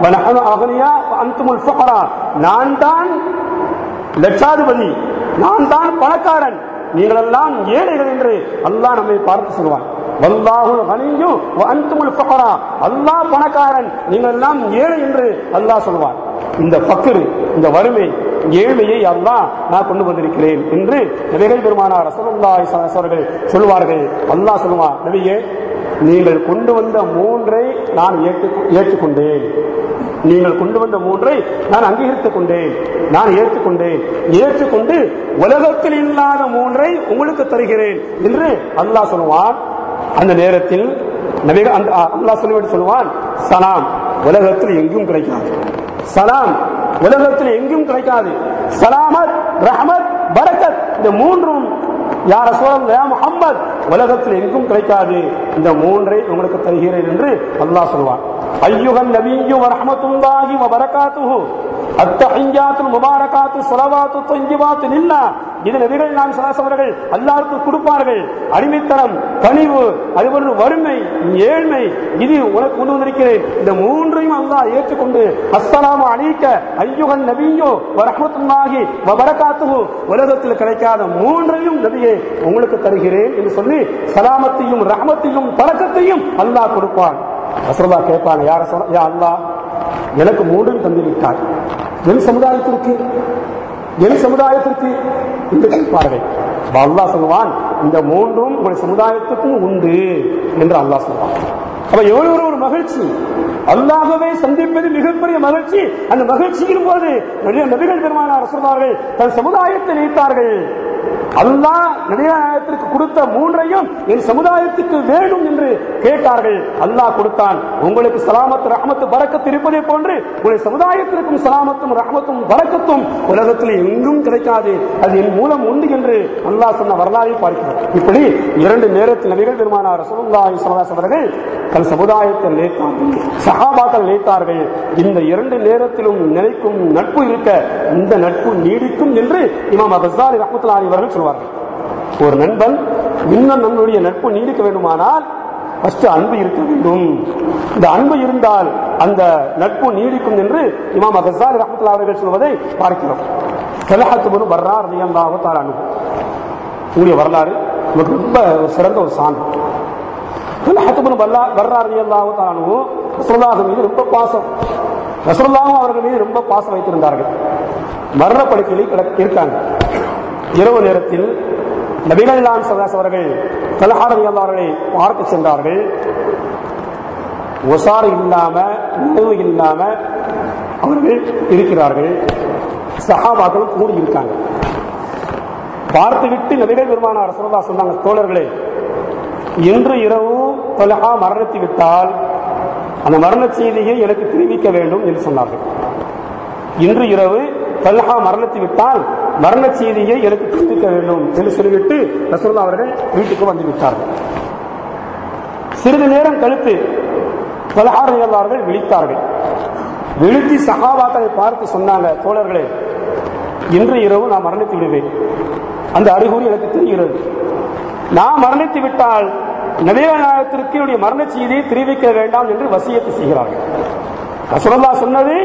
வ நஹ்னு அக்னியா வ அன்துமுல் ஃபுகரா, நான் தான் லட்சாதிபதி, நான் தான் பணக்காரன், நீங்கள் எல்லாம் ஏழைகள் என்று அல்லாஹ் நம்மை பார்த்து சொல்வார். வல்லாஹுல் கனிய்யு வ அன்துமுல் ஃபுகரா, அல்லாஹ் பணக்காரன், நீங்கள் எல்லாம் ஏழை என்று அல்லாஹ் சொல்வார். இந்த ஃபக்ர், இந்த வறுமை, ஏழ்மையை அல்லாஹ் நான் கொண்டு வந்திருக்கிறேன் என்று நபிகள் பெருமானார் ரசூலுல்லாஹி ஸல்லல்லாஹு அலைஹி வஸல்லம் சொல்வார்கள். அல்லாஹ் சொல்வார், நபியே நீங்கள் கொண்டு வந்த 3 நான் ஏற்றுக்கொண்டேன், நீங்கள் கொண்டு வந்த மூன்றை நான் அங்கீகரித்துக் கொண்டேன், நான் ஏற்றுக்கொண்டு உலகத்தில் இல்லாத மூன்றை உங்களுக்கு தருகிறேன் என்று அல்லாஹ் சொல்லுவான். அந்த நேரத்தில் அல்லாஹ் சொல்லுவான், சலாம் உலகத்தில் எங்கும் கிடைக்காது, சலாம் உலகத்தில் எங்கும் கிடைக்காது, சலாமத், ரஹ்மத், பரக்கத் இந்த மூன்றும் யா ரசூலல்லாஹ் முஹம்மத் உலகத்தில் எங்கும் கிடைக்காது, இந்த மூன்றை உங்களுக்கு தருகிறேன் என்று அல்லாஹ் சொல்வான். அய்யுஹன் நபிய்யு வ ரஹ்மத்துல்லாஹி வ பரகாத்துஹு அத்தஹிய்யாத்துல் முபாரகாத்து ஸலவாத்து தய்யிபாத்து லில்லாஹ். இது நபிகள் நாம் அவர்கள் அல்லாஹ்வுக்கு கொடுப்பார்கள். அடிமைத்தனம், பணிவு, அதுபோன்று வறுமை, ஏழ்மை, இது உனக்கு கொண்டு வந்திருக்கிறேன். இந்த மூன்றையும் அல்லாஹ் ஏற்றுக்கொண்டு அஸ்ஸலாமு அலைக்க அய்யுஹன் நபிய்யு வ ரஹ்மத்துல்லாஹி வ பரகாத்துஹு உலகத்தில் கிடைக்காத மூன்றையும் நபியே உங்களுக்கு தருகிறேன் என்று சொல்லி சலாமத்தையும் ரஹ்மத்தையும் பரக்கத்தையும் அல்லாஹ் கொடுப்பான். ரசூலுல்லாஹ் கேட்பாங்க, யா அல்லாஹ் எனக்கு மூன்றும் தந்து விட்டார், என் சமுதாயத்திற்கு என்று கேட்பார்கள். அல்லாஹ் சொல்லுவான், இந்த மூன்றும் உங்களுடைய சமுதாயத்துக்கும் உண்டு என்று அல்லாஹ் சொல்லுவான். அப்ப எவ்வளவு ஒரு மகிழ்ச்சி, அல்லாஹ்வை சந்திப்பது மிகப்பெரிய மகிழ்ச்சி. அந்த மகிழ்ச்சியின் போது நபிகள் பெருமானார் ரசூலுல்லாஹ் தன் சமுதாயத்தை நினைத்தார்கள். அல்லாஹ் நபியாயத்திற்கு கொடுத்த மூன்றையும் என் சமுதாயத்துக்கு வேண்டும் என்று கேட்டார்கள். அல்லாஹ் கொடுத்தான். உங்களுக்கு சலாமத்து, ரஹ்மத்து, பரக்கத்து இருப்பதை போன்று உங்களுடைய சமுதாயத்திற்கும் சலாமத்தும் ரஹ்மத்தும் பரக்கத்தும் உலகத்தில் எங்கும் கிடைக்காது, அது என் மூலம் உண்டு என்று அல்லாஹ் சொன்ன வரலாறை பார்க்கிறோம். இப்படி இரண்டு நேரத்தில் நபிகள் பெருமானார் ரசூலுல்லாஹி ஸல்லல்லாஹு அலைஹி அவர்கள் தன் சமுதாயத்தை நினைத்தார்கள், சஹாபாக்கள் நினைத்தார்கள். இந்த இரண்டு நேரத்திலும் நினைக்கும் நட்பு இருக்க இந்த நட்பு நீடிக்கும் என்று இமாம் கஸ்ஸாலி ரஹ்மத்துல்லாஹி அவர்கள் சொல்வார்கள். ஒரு நண்பன் இன்னும் நம்முடைய நட்பு நீடிக்க வேண்டுமானால் ஃபர்ஸ்ட் அன்பு இருக்க வேண்டும். இந்த அன்பு இருந்தால் அந்த நட்பு நீடிக்கும் என்று இமாம் கஸ்ஸாலி ரஹ்மத்துல்லாஹி அவர்கள் சொல்வதை பார்க்கிறோம். தல்ஹத் இப்னு பர்ரா ரலியல்லாஹு தஆலா அன்ஹு உடைய வரலாறு ரொம்ப சிறந்த ஒரு சான்று. தல்ஹத் இப்னு பர்ரா ரலியல்லாஹு தஆலா அன்ஹு ரசூலுல்லாஹ் மீது ரொம்ப பாசம், ரசூலுல்லாஹ் அவர்கள் மீது ரொம்ப பாசம் வைத்திருந்தார்கள். மரண படுக்கையில் இருக்காங்க. இரவு நேரத்தில் நபிகள் நாயகம் ஸல்லல்லாஹு அலைஹி அவர்கள் தல்ஹா ரலியல்லாஹு அவர்களை பார்க்க சென்றார்கள். ஒசார் இல்லாம, நினைவு இல்லாம அவர்கள் இருக்கிறார்கள். சஹாபாக்களும் கூடி இருக்காங்க. பார்த்துவிட்டு நபிகள் பெருமானார் ரசூலுல்லாஹ் சொன்னாங்க, தோழர்களே, இன்று இரவு தல்ஹா மரணித்து விட்டால் அந்த மரண செய்தியை எனக்கு தெரிவிக்க வேண்டும் என்று சொன்னார்கள். இன்று இரவு தல்ஹா மரணித்து விட்டால் மரண செய்தியை எனக்கு தெரிவிக்க வேண்டும் என்று சொல்லிவிட்டு ரசூலுல்லாஹ் அவர்கள் வீட்டுக்கு வந்து விட்டார்கள். சிறிது நேரம் கழித்து தல்ஹா ரலியல்லாஹு அவர்கள் விழித்தார்கள். விழித்து சஹாபாக்களை பார்த்து சொன்னாங்க, தோழர்களே, இன்று இரவு நான் மரணித்து விடுவேன், அந்த அறிகுறி எனக்கு தெரிகிறது. நான் மரணித்து விட்டால் நபிகள் நாயகத்திற்கு என்னுடைய மரண செய்தியை தெரிவிக்க வேண்டாம் என்று வசியத்து செய்கிறார்கள். ரசூலுல்லாஹ் சொன்னது,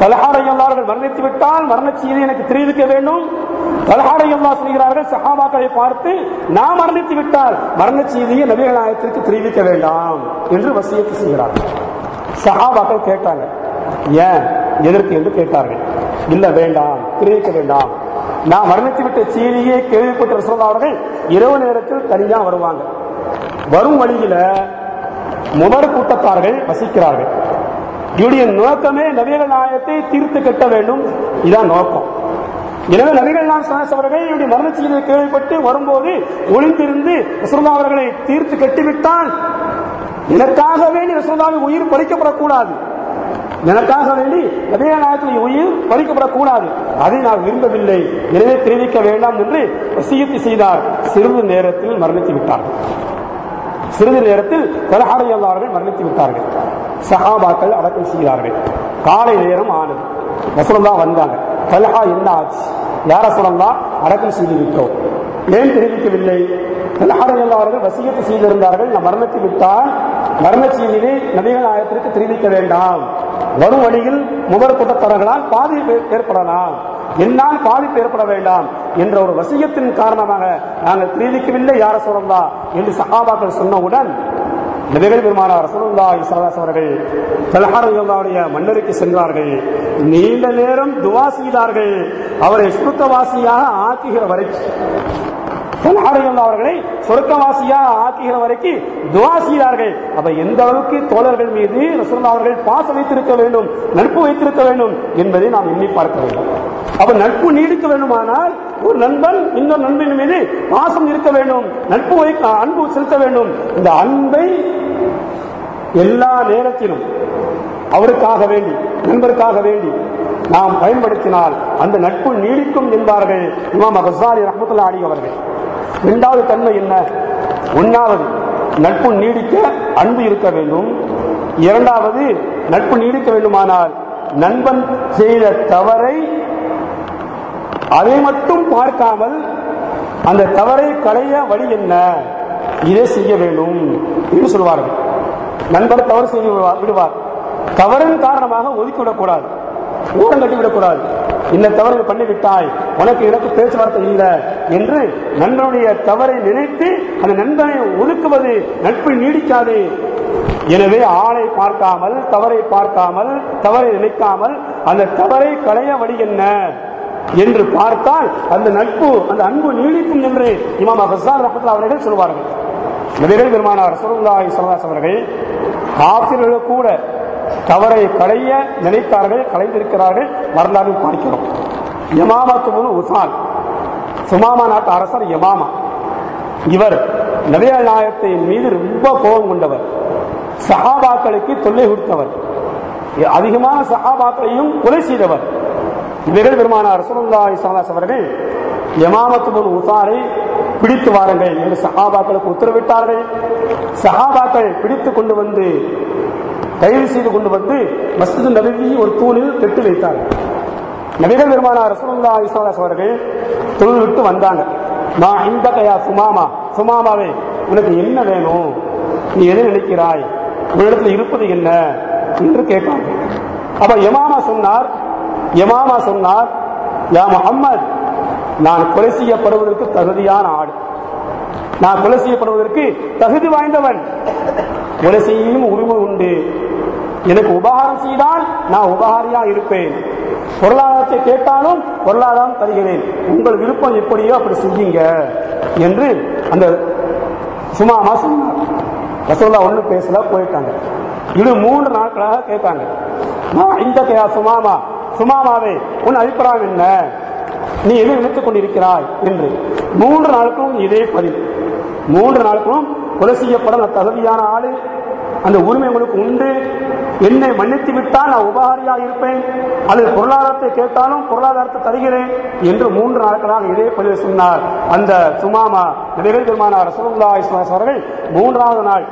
தல்ஹா ரலியல்லாஹு அவர்கள் மரணித்து விட்டால் மரண செய்தி எனக்கு தெரிவிக்க வேண்டும். தல்ஹா ரலியல்லாஹு சொல்கிறார்கள், சஹாபாக்களை பார்த்து, நான் மரணித்து விட்டால் மரண செய்தியை நபிகள் நாயகத்திற்கு தெரிவிக்க வேண்டாம் என்று வசியத்து செய்கிறார்கள். சஹாபாக்கள் கேட்டாங்க, ஏன், எதற்கு என்று கேட்டார்கள். இல்ல, வேண்டாம், தெரிவிக்க வேண்டாம். நான் மரணித்து விட்ட செய்தியை கேள்விப்பட்ட ரசூலுல்லாஹ் அவர்கள் இரவு நேரத்தில் தனியா வருவாங்க. வரும் வழியில முபர் கூட்டத்தார்கள் வசிக்கிறார்கள். இவருடைய நோக்கமே நபிகள் நாயகத்தை தீர்த்து கட்ட வேண்டும், இதான் நோக்கம். எனவே நபிகள் நாயகம் அவர்கள் இவருடைய மரண செய்தியை கேள்விப்பட்டு வரும்போது ஒளிந்திருந்து ரசூலுல்லாஹ் அவர்களை தீர்த்து கட்டிவிட்டால் எனக்காக வேண்டி ரசூலுல்லாஹ்வின் உயிர் பறிக்கப்படக்கூடாது, எனக்காக வேண்டி நபிகள் நாயகத்தின் உயிர் பறிக்கப்படக்கூடாது, அதை நான் விரும்பவில்லை, எனவே தெரிவிக்க வேண்டாம் என்று வசியத்து செய்தார். சிறிது நேரத்தில் மரணித்து விட்டார்கள். சிறிது நேரத்தில் தல்ஹா ரலியல்லாஹு அவர்கள் மரணித்து விட்டார்கள். சஹாபாக்கள் அடக்கம் செய்கிறார்கள். காலை நேரம் ஆனது. ரசூலுல்லாஹ் வந்தாங்க. தல்ஹா என்ன ஆச்சு? யா ரசூலல்லாஹ், அடக்கம் செய்து விட்டோம், ஏன் தெரிவிக்கவில்லை? தல்ஹா ரலியல்லாஹு அவர்கள் வசியத்து செய்திருந்தார்கள், நான் மரணித்து விட்டால் மரண செய்தியை நபிகள் நாயகத்திற்கு தெரிவிக்க வேண்டாம், வரும் வழியில் முபர் கூட்டத்தார்களால் பாதிப்பு ஏற்படலாம், என்னால் பாதிப்பு ஏற்பட வேண்டாம் என்ற ஒரு வசியத்தின் காரணமாக நாங்கள் தெரிவிக்கவில்லை யா ரசூலல்லாஹ் என்று சஹாபாக்கள் சொன்னவுடன் நபிகள் பெருமானார் ரசூலுல்லாஹி ஸல்லல்லாஹு அலைஹி அவர்கள் தல்ஹா ரலியல்லாஹுடைய மன்னருக்கு சென்றார்கள். நீண்ட நேரம் துஆ செய்தார்கள், அவரை சுத்தவாசியாக ஆக்குகிற வரைக்கும். அவர்களை சொர்க்கவாசியா ஆக்குகிற வரைக்கும் துஆ செய்தார்கள். அப்ப எந்த அளவுக்கு தோழர்கள் மீது ரசூலுல்லாஹ் அவர்கள் பாசம் வைத்திருக்க வேண்டும், நட்பு வைத்திருக்க வேண்டும் என்பதை நாம் எண்ணி பார்க்க வேண்டும். அப்ப நட்பு நீடிக்க வேண்டுமானால் ஒரு நண்பன் இன்னொரு நண்பன் மீது பாசம் இருக்க வேண்டும், நட்பு அன்பு செலுத்த வேண்டும். இந்த அன்பை எல்லா நேரத்திலும் அவருக்காக வேண்டி, நண்பருக்காக வேண்டி நாம் பயன்படுத்தினால் அந்த நட்பு நீடிக்கும் என்பார்கள் இமாம் கஸ்ஸாலி ரஹ்மத்துல்லாஹி அலைஹி அவர்கள். இரண்டாவது தன்மை என்ன? ஒன்றாவது நட்பு நீடிக்க அன்பு இருக்க வேண்டும். இரண்டாவது நட்பு நீடிக்க வேண்டுமானால் நண்பன் செய்த தவறை அதை மட்டும் பார்க்காமல் அந்த தவறை களைய வழி என்ன, இதை செய்ய வேண்டும் என்று சொல்வார்கள். நண்பர் தவறு செய்து விடுவார், தவறின் காரணமாக ஒதுக்கிவிடக்கூடாது, ஊரம் கட்டிவிடக்கூடாது. இந்த தவறு பண்ணிவிட்டாய், உனக்கு எனக்கு பேச்சுவார்த்தை இல்லை என்று நண்பனுடைய தவறை நினைத்து அந்த நண்பனை ஒதுக்குவது நட்பு நீடிக்காது. எனவே ஆளை பார்க்காமல், தவறை பார்க்காமல், தவறை நினைக்காமல் அந்த தவறை களைய வழி என்ன என்று பார்த்தால் அந்த நட்பு, அந்த அன்பு நீடிக்கும் என்று இமாம் கஸ்ஸாலி ரஹ்மத்துல்லாஹி அவர்கள் சொல்வார்கள். நபிகள் பெருமானார் ரசூலுல்லாஹி ஸல்லல்லாஹு அலைஹி அவர்கள் காஃபிர்கள் கூட தவறை களைய நினைத்தார்கள், களைந்திருக்கிறார்கள், வரலாறு பார்க்கிறோம். யமாமா உசால், சுமாமா நாட்டு அரசர் யமாமா, இவர் நபிகள் நாயகத்தின் மீது ரொம்ப கோபம் கொண்டவர், சஹாபாக்களுக்கு தொல்லை கொடுத்தவர், அதிகமான சஹாபாக்களையும் கொலை செய்தவர். நபிகள் பெருமானார் ரசூலுல்லாஹி ஸல்லல்லாஹு அலைஹி அவர்கள் யமாமா உசாலை பிடித்து வாருங்கள் என்று சஹாபாக்களுக்கு உத்தரவிட்டார்கள். சஹாபாக்கள் பிடித்து கொண்டு வந்து கைது செய்து கொண்டு வந்து மஸ்ஜித் நபவி ஒரு தூணில் கெட்டு வைத்தார்கள். நபிகள் பெருமானார் ரசூலுல்லாஹி ஸல்லல்லாஹு அலைஹி அவர்கள் தொழுது விட்டு வந்தாங்க. நான் இந்த கையா சுமாமா, சுமாமாவே உனக்கு என்ன வேணும், நீ எதை நினைக்கிறாய், உன்னிடத்தில் இருப்பது என்ன என்று கேட்டாங்க. அப்ப யமாமா சொன்னார், யா முஹம்மத், நான் கொலை செய்யப்படுவதற்கு தகுதியான ஆடு, நான் கொலை செய்யப்படுவதற்கு தகுதி வாய்ந்தவன், கொலை செய்யும் உரிமை உண்டு, எனக்கு உபகாரம் செய்தால் நான் உபகாரியா இருப்பேன், பொருளாதாரத்தை கேட்டாலும் பொருளாதாரம் தருகிறேன், உங்கள் விருப்பம் எப்படியோ அப்படி செய்யுங்க என்று அந்த சுமாமா சொன்னார். ரசூலுல்லாஹ் ஒண்ணு பேசல, போயிட்டாங்க. இது 3 நாட்களாக கேட்காங்க. நான் இந்த கையா சுமாமா, சுமாமாவே உன் அபிப்பிராயம் என்ன, நீ எதை நினைத்துக் கொண்டிருக்கிறாய் என்று 3 நாளுக்கும் இதே பதில். 3 நாளுக்கும் கொலை செய்யப்பட தகுதியான ஆளு, அந்த உரிமை உங்களுக்கு உண்டு, என்னை மன்னித்து விட்டால் நான் உபகாரியா இருப்பேன், அல்லது பொருளாதாரத்தை கேட்டாலும் பொருளாதாரத்தை தருகிறேன் என்று 3 நாட்களாக இதே பதில் சொன்னார். அந்த சுமாமா நபிகள் பெருமானார் ரசூலுல்லாஹி ஸல்லல்லாஹு அலைஹி அவர்கள் 3வது நாள்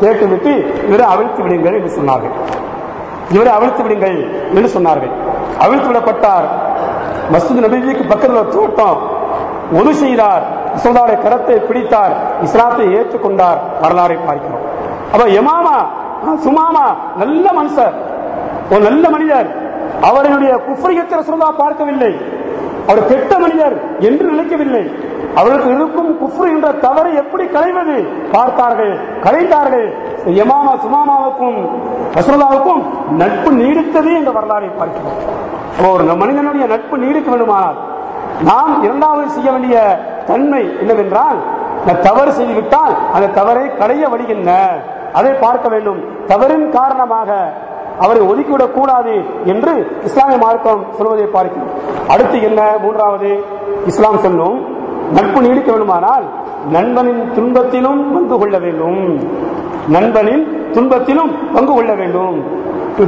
கேட்டுவிட்டு இவரை அவிழ்த்து விடுங்கள் என்று சொன்னார்கள். இவரை அவிழ்த்து விடுங்கள் என்று சொன்னார்கள். அவிழ்த்து விடப்பட்டார். மஸ்ஜித் நபவிக்கு பக்கத்தில் தோட்டம், ஒது செய்தார், ரசூலுல்லாஹ்வுடைய கரத்தை பிடித்தார், இஸ்லாத்தை ஏற்றுக்கொண்டார். வரலாறை பார்க்கிறோம். அப்ப யமாமா சுமாமா நல்ல மனுஷர், ஒரு நல்ல மனிதர், அவருடைய குஃப்ரியத்தை ரசூலுல்லாஹ் பார்க்கவில்லை, அவர் கெட்ட மனிதர் என்று நினைக்கவில்லை. அவர்களுக்கு இருக்கும் குஃப்ர் என்ற தவறை எப்படி களைவது பார்த்தார்கள், களைந்தார்கள். யமாமா சுமாமாவுக்கும் ரசூலுல்லாஹ்வுக்கும் நட்பு நீடித்தது என்ற வரலாறை பார்க்கிறோம். ஒரு மனிதனுடைய நட்பு நீடிக்க வேண்டுமானால் நாம் இரண்டாவது செய்ய வேண்டிய தன்மை என்னவென்றால், தவறு செய்துவிட்டால் அந்த தவறை களைய வழி என்ன, அதை பார்க்க வேண்டும். தவறின் காரணமாக அவரை ஒதுக்கிவிடக் கூடாது என்று இஸ்லாமிய மார்க்கம் சொல்வதை பார்க்கிறோம். அடுத்து என்ன? 3வது இஸ்லாம் சொல்லும், நட்பு நீடிக்க வேண்டுமானால் நண்பனின் துன்பத்திலும் பங்கு கொள்ள வேண்டும், நண்பனின் துன்பத்திலும் பங்கு கொள்ள வேண்டும்.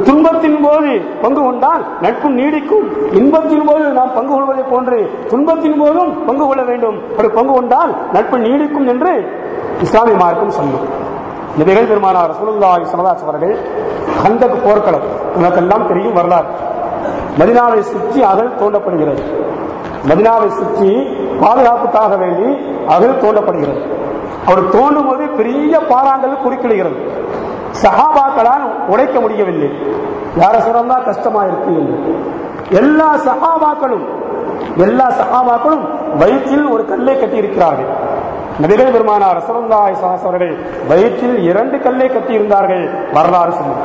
துன்பத்தின் போது பங்கு கொண்டால் நட்பு நீடிக்கும். இன்பத்தின் போது நாம் பங்கு கொள்வதை போன்று துன்பத்தின் போதும் பங்கு கொள்ள வேண்டும். அப்படி பங்கு கொண்டால் நட்பு நீடிக்கும் என்று இஸ்லாமிய மார்க்கம் சொல்லும். நபிகள் பெருமானார் ரசூலுல்லாஹி ஸல்லல்லாஹு அலைஹி அவர்கள் கந்தக் போர்க்களம், உனக்கெல்லாம் தெரியும் வரலாறு, மதீனாவை சுற்றி அகழ் தோண்டப்படுகிறது. மதீனாவை சுற்றி பாதுகாப்புக்காக வேண்டி அகழ் தோண்டப்படுகிறது. அவர் தோண்டும் போது பெரிய பாறாங்கல் குறுக்கிடுகிறது. சஹாபாக்களால் உடைக்க முடியவில்லை. யார சொல்றா கஷ்டமா இருக்கு என்று எல்லா சஹாபாக்களும் வயிற்றில் ஒரு கல்லை கட்டி இருக்கிறார்கள். நபிகள் பெருமானார் ரசூலுல்லாஹி ஸல்லல்லாஹு அலைஹி அவர்கள் வயிற்றில் 2 கல்லை கட்டி இருந்தார்கள். வரலாறு சொல்லும்,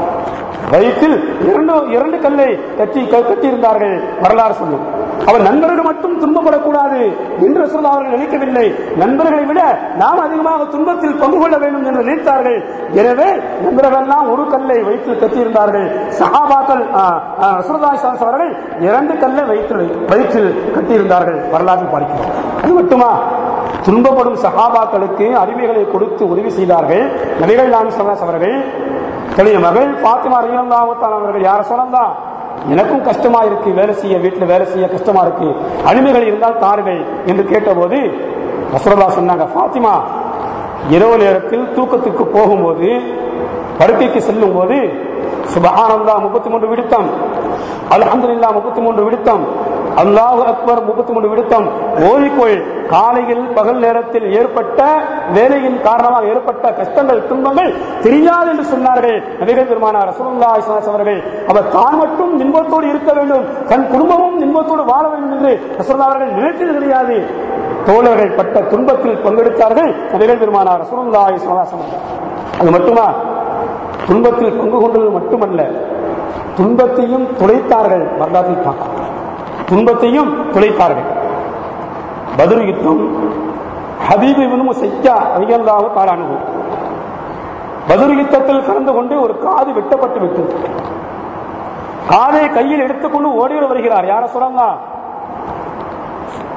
வயிற்றில் 2 கல்லை கட்டி இருந்தார்கள். வரலாறு சொல்லும். அவன் நண்பர்கள் மட்டும் துன்பப்படக்கூடாது என்று ரசூலுல்லாஹ் அவர்கள் நினைக்கவில்லை. நண்பர்களை விட நாம் அதிகமாக துன்பத்தில் பங்கு கொள்ள வேண்டும் என்று நினைத்தார்கள். எனவே நண்பர்கள் எல்லாம் ஒரு கல்லை வயிற்றில் கட்டியிருந்தார்கள். சஹாபாக்கள் ரசூலுல்லாஹி ஸல்லல்லாஹு அலைஹி வஸல்லம் அவர்கள் 2 கல்லை வயிற்றில் கட்டியிருந்தார்கள். வரலாற்று படிக்கிறோம். அது மட்டுமா, துன்பப்படும் சஹாபாக்களுக்கு அடிமைகளை கொடுத்து உதவி செய்தார்கள். நபிகள் நாயகம் ஸல்லல்லாஹு அலைஹி வஸல்லம் அவர்கள் தன்னுடைய மகள் ஃபாத்திமா ரலியல்லாஹு தஆலா அவர்கள், யார் சொல்லலாம், எனக்கும் கஷ்டமா இருக்கு, வேலை செய்ய, வீட்டில் வேலை செய்ய கஷ்டமா இருக்கு, அடிமைகள் இருந்தால் தாருங்கள் என்று கேட்டபோது ரசூலுல்லாஹ் சொன்னாங்க, ஃபாத்திமா இரவு நேரத்தில் தூக்கத்துக்கு போகும்போது, படுக்கைக்கு செல்லும் போது சுப்ஹானல்லாஹ் 33 விடுத்தம், அல்ஹம்துலில்லாஹ் 33 விடுத்தம், அல்லாஹு அக்பர் 33 விடுத்தம் ஓதிக்கொள். காலையில் பகல் நேரத்தில் ஏற்பட்ட வேலையின் காரணமாக ஏற்பட்ட கஷ்டங்கள் துன்பங்கள் தெரியாது என்று சொன்னார்கள் நபிகள் பெருமானார் ரசூலுல்லாஹி ஸல்லல்லாஹு அலைஹி வஸல்லம் அவர்கள். அவர் தான் மட்டும் இன்பத்தோடு இருக்க வேண்டும், தன் குடும்பமும் இன்பத்தோடு வாழ வேண்டும் என்று ரசூலுல்லாஹ் அவர்கள் நினைத்தது கிடையாது. தோழர்கள் பட்ட துன்பத்தில் பங்கெடுத்தார்கள் நபிகள் பெருமானார் ரசூலுல்லாஹி ஸல்லல்லாஹு அலைஹி வஸல்லம். அது மட்டுமா, துன்பத்தில் பங்கு கொண்டது மட்டுமல்ல, துன்பத்தையும் துளைத்தார்கள். வரலாற்றில் பார்க்கலாம், துன்பத்தையும் துளைத்தார்கள். பத்ர் யுத்தம், ஹபீப் இப்னு முஸையா ரலியல்லாஹு தஆலா அன்ஹு பத்ர் யுத்தத்தில் கலந்து கொண்டு ஒரு காது வெட்டப்பட்டு விட்டது. காதை கையில் எடுத்துக்கொண்டு ஓடி வருகிறார். யார சொல்லலாம்,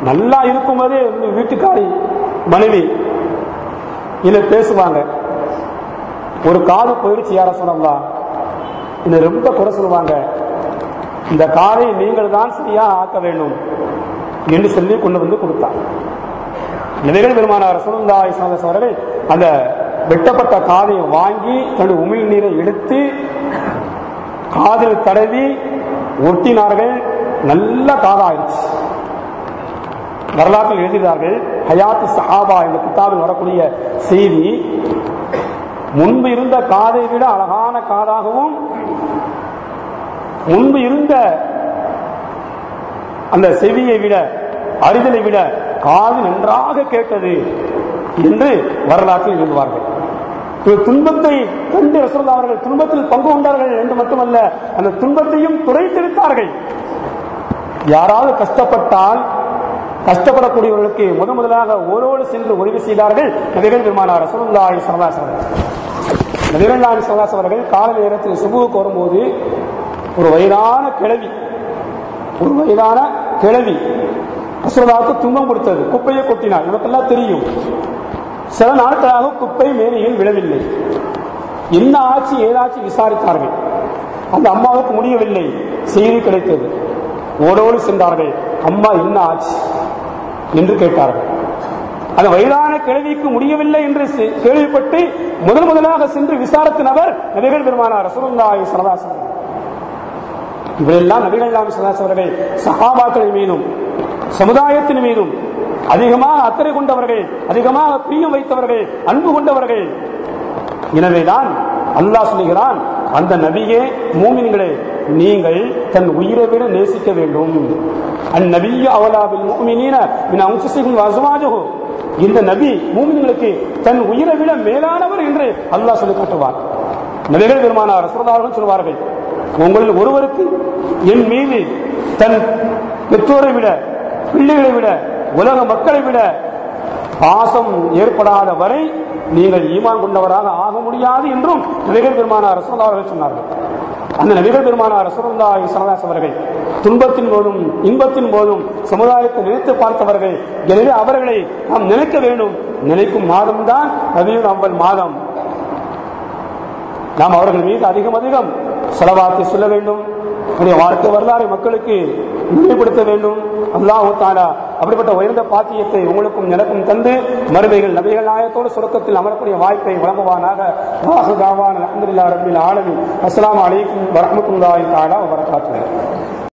நல்லா இருக்கும்போதே வீட்டுக்காரி மனைவி இல்ல பேசுவாங்க, ஒரு காது போயிடுச்சு, யார சொல்லலாம், இன்னும் ரொம்ப குறை சொல்லுவாங்க, இந்த காதை நீங்கள் தான் சரியா ஆக்க வேண்டும் என்று சொல்லி கொண்டு வந்து கொடுத்தார். நபிகள் பெருமானார் ரசூலுல்லாஹி ஸல்லல்லாஹு அலைஹி வஸல்லம் அவர்கள் அந்த வெட்டப்பட்ட காதை வாங்கி தன்னுடைய உமிழ் நீரை எடுத்து காதில் தடவி ஒட்டினார்கள். நல்ல காதாயிடுச்சு. வரலாற்றில் எழுதுகிறார்கள், ஹயாத்து சஹாபா என்ற கிதாபில் வரக்கூடிய செய்தி, முன்பு இருந்த காதை விட அழகான காதாகவும், முன்பு இருந்த அந்த செவியை விட, அறிதலை விட காது நன்றாக கேட்டது என்று வரலாற்றில் எழுதுவார்கள். துன்பத்தை கண்டு ரசூலுல்லாஹ் அவர்கள் துன்பத்தில் பங்கு கொண்டார்கள் என்று மட்டுமல்ல, அந்த துன்பத்தையும் துடைத்தெடுத்தார்கள். யாராவது கஷ்டப்பட்டால் கஷ்டப்படக்கூடியவர்களுக்கு முதலாக ஓரோடு சென்று உதவி செய்தார்கள் நபிகள் பெருமானார் ரசூலுல்லாஹி ஸல்லல்லாஹு அலைஹி வஸல்லம். நபிகள் நாயகம் ஸல்லல்லாஹு அலைஹி வஸல்லம் அவர்கள் காலை நேரத்தில் சுபுஹுக்கு வரும்போது ஒரு வயதான கிழவி ரசூலுல்லாஹ்வுக்கு துன்பம் கொடுத்தது, குப்பையை கொட்டினார். நமக்கெல்லாம் தெரியும், சில நாட்களாக குப்பை மேனியில் விழவில்லை. என்ன ஆட்சி ஏதாச்சு விசாரித்தார்கள். அந்த அம்மாவுக்கு முடியவில்லை. செய்தி கிடைத்தது. ஓடோடு சென்றார்கள். அம்மா என்ன ஆச்சு என்று கேட்டார்கள். அந்த வயதான கிழவிக்கு முடியவில்லை என்று கேள்விப்பட்டு முதலாக சென்று விசாரித்த நபர் நபிகள் பெருமானார் ரசூலுல்லாஹி ஸல்லல்லாஹு அலைஹி வஸல்லம். இவரெல்லாம் நபிகள் நாயகம் ஸல்லல்லாஹு அலைஹி வஸல்லம் அவர்கள் சஹாபாக்களின் மீதும் சமுதாயத்தின் மீதும் அதிகமாக அக்கறை கொண்டவர்கள், அதிகமாக பிரியம் வைத்தவர்கள், அன்பு கொண்டவர்கள். எனவேதான் அல்லாஹ் சொல்லுகிறான், அந்த நபியே மூமின்களே, நீங்கள் தன் உயிரை விட நேசிக்க வேண்டும். அந்நபிய்யு அவ்லா பில் முஃமினீன மின் அன்ஃபுஸிஹிம் வ அஸ்வாஜிஹி. இந்த நபி மூமின்களுக்கு தன் உயிரை விட மேலானவர் என்று அல்லாஹ் சொல்லி காட்டுவார். நபிகள் பெருமானார் ரசூலுல்லாஹி அவர்கள் சொல்வார்கள், உங்களில் ஒருவருக்கு என் மீது தன் பெற்றோரை விட, பிள்ளைகளை விட, உலக மக்களை விட பாசம் ஏற்படாத வரை நீங்கள் ஈமான் கொண்டவராக ஆக முடியாது என்றும் நபிகள் பெருமானார் ரசூலுல்லாஹி அவர்கள் சொன்னார்கள். அந்த நபிகள் பெருமானார் ரசூலுல்லாஹி ஸல்லல்லாஹு அலைஹி அவர்கள் துன்பத்தின் போதும் இன்பத்தின் போதும் சமுதாயத்தை நினைத்து பார்த்தவர்கள். எனவே அவர்களை நாம் நினைக்க வேண்டும். நினைக்கும் மாதம் தான் ரபியுல் அவ்வல் மாதம். நாம் அவர்கள் மீது அதிகம் ஸலவாத்தை சொல்ல வேண்டும். வாழ்க்கை வரலாறு மக்களுக்கு நினைவுபடுத்த வேண்டும். அல்லாஹ் தஆலா அப்படிப்பட்ட உயர்ந்த பாக்கியத்தை உங்களுக்கும் எனக்கும் தந்து மறுமைகள் நபிகள் நாயகத்தோடு சுரக்கத்தில் அமரக்கூடிய வாய்ப்பை வழங்குவானாக. வாஹு தாவான அல்ஹம்துலில்லாஹி ரப்பில் ஆலமீன். அஸ்ஸலாமு அலைக்கும் வரஹ்மத்துல்லாஹி தஆலா வ பரகாத்துஹு.